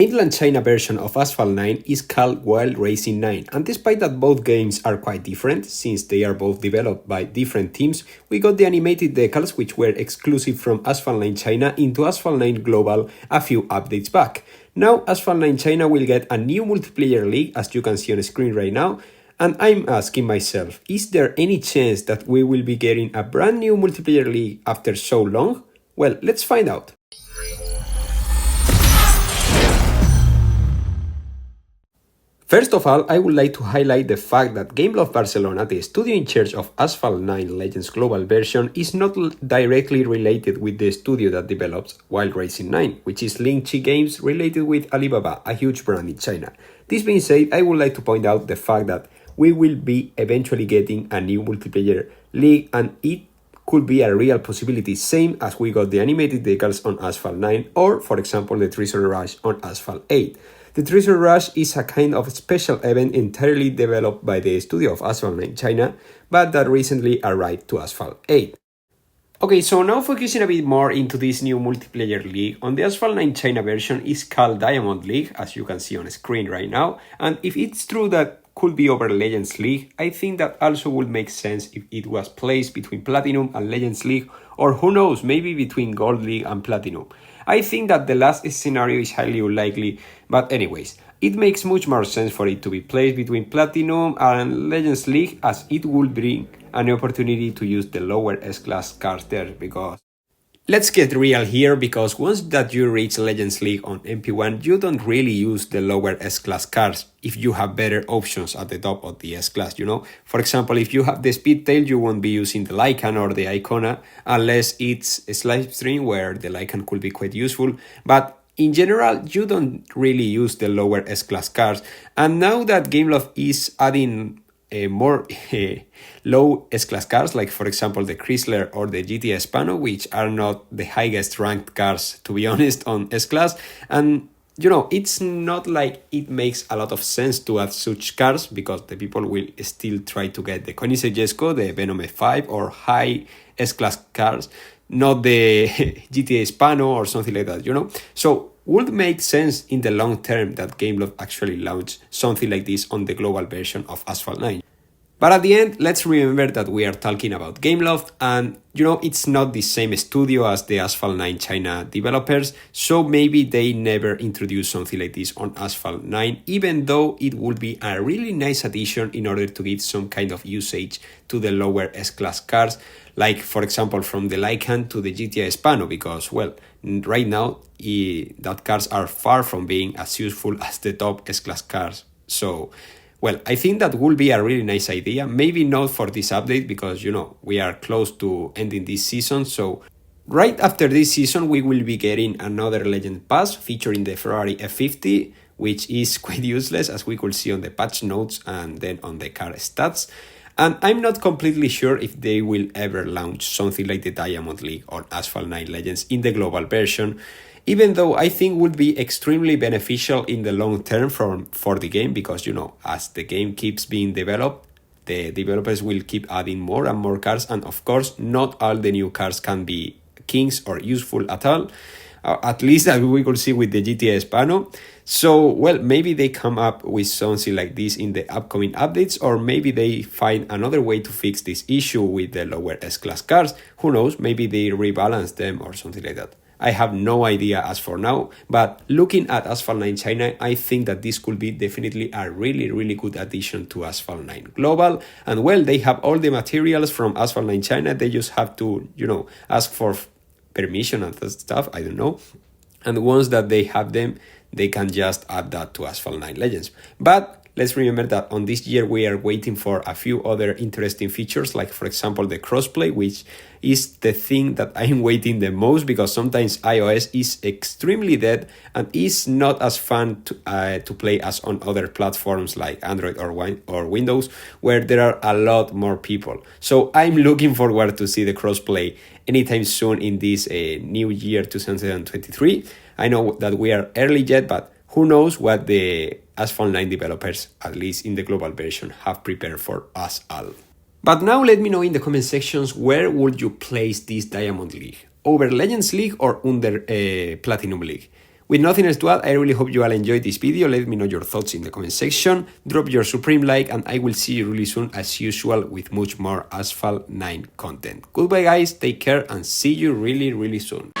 Mainland China version of Asphalt 9 is called Wild Racing 9, and despite that both games are quite different, since they are both developed by different teams, we got the animated decals which were exclusive from Asphalt 9 China into Asphalt 9 Global a few updates back. Now Asphalt 9 China will get a new multiplayer league, as you can see on screen right now, and I'm asking myself, is there any chance that we will be getting a brand new multiplayer league after so long? Well, let's find out. First of all, I would like to highlight the fact that Gameloft Barcelona, the studio in charge of Asphalt 9 Legends Global version, is not directly related with the studio that develops Wild Racing 9, which is Lingqi Games related with Alibaba, a huge brand in China. This being said, I would like to point out the fact that we will be eventually getting a new multiplayer league, and it could be a real possibility, same as we got the animated decals on Asphalt 9 or, for example, the Treasure Rush on Asphalt 8. The Treasure Rush is a kind of special event entirely developed by the studio of Asphalt 9 China, but that recently arrived to Asphalt 8. Okay, so now focusing a bit more into this new multiplayer league, on the Asphalt 9 China version is called Diamond League, as you can see on screen right now, and if it's true that could be over Legends League, I think that also would make sense if it was placed between Platinum and Legends League, or who knows, maybe between Gold League and Platinum. I think that the last scenario is highly unlikely, but anyways, it makes much more sense for it to be placed between Platinum and Legends League, as it will bring an opportunity to use the lower S-Class cards there, because let's get real here, because once that you reach Legends League on MP1, you don't really use the lower S-Class cards if you have better options at the top of the S-Class, you know? For example, if you have the Speedtail, you won't be using the Lycan or the Icona, unless it's a Slipstream where the Lycan could be quite useful, but in general, you don't really use the lower S-Class cards, and now that Gameloft is adding more low S-Class cars, like for example the Chrysler or the GT Spano, which are not the highest ranked cars, to be honest, on S-Class. And you know, it's not like it makes a lot of sense to add such cars, because the people will still try to get the Koenigsegg Jesko, the Venom F5 or high S-Class cars, not the GTA Spano or something like that, you know? So would make sense in the long term that Gameloft actually launch something like this on the global version of Asphalt 9. But at the end, let's remember that we are talking about Gameloft, and you know, it's not the same studio as the Asphalt 9 China developers, so maybe they never introduce something like this on Asphalt 9, even though it would be a really nice addition in order to give some kind of usage to the lower S-Class cars, like for example from the Lycan to the GTA Spano, because well, right now that cars are far from being as useful as the top S-Class cars. So well, I think that would be a really nice idea. Maybe not for this update, because, you know, we are close to ending this season. So right after this season, we will be getting another Legend Pass featuring the Ferrari F50, which is quite useless, as we could see on the patch notes and then on the car stats. And I'm not completely sure if they will ever launch something like the Diamond League or Asphalt 9 Legends in the global version, even though I think would be extremely beneficial in the long term for the game, because, you know, as the game keeps being developed, the developers will keep adding more and more cars, and of course, not all the new cars can be kings or useful at all, at least as we could see with the GTA Spano. So, well, maybe they come up with something like this in the upcoming updates, or maybe they find another way to fix this issue with the lower S-Class cars. Who knows, maybe they rebalance them or something like that. I have no idea as for now, but looking at Asphalt 9 China, I think that this could be definitely a really good addition to Asphalt 9 Global. And well, they have all the materials from Asphalt 9 China, they just have to, you know, ask for permission and that stuff, I don't know. And once that they have them, they can just add that to Asphalt 9 Legends. But let's remember that on this year we are waiting for a few other interesting features, like for example the crossplay, which is the thing that I'm waiting the most, because sometimes iOS is extremely dead and is not as fun to play as on other platforms like Android or Windows, where there are a lot more people. So I'm looking forward to see the crossplay anytime soon in this new year 2023. I know that we are early yet, but who knows what the Asphalt 9 developers, at least in the global version, have prepared for us all. But now let me know in the comment sections, where would you place this Diamond League? Over Legends League or under Platinum League? With nothing else to add, I really hope you all enjoyed this video. Let me know your thoughts in the comment section. Drop your supreme like, and I will see you really soon as usual with much more Asphalt 9 content. Goodbye guys, take care, and see you really soon.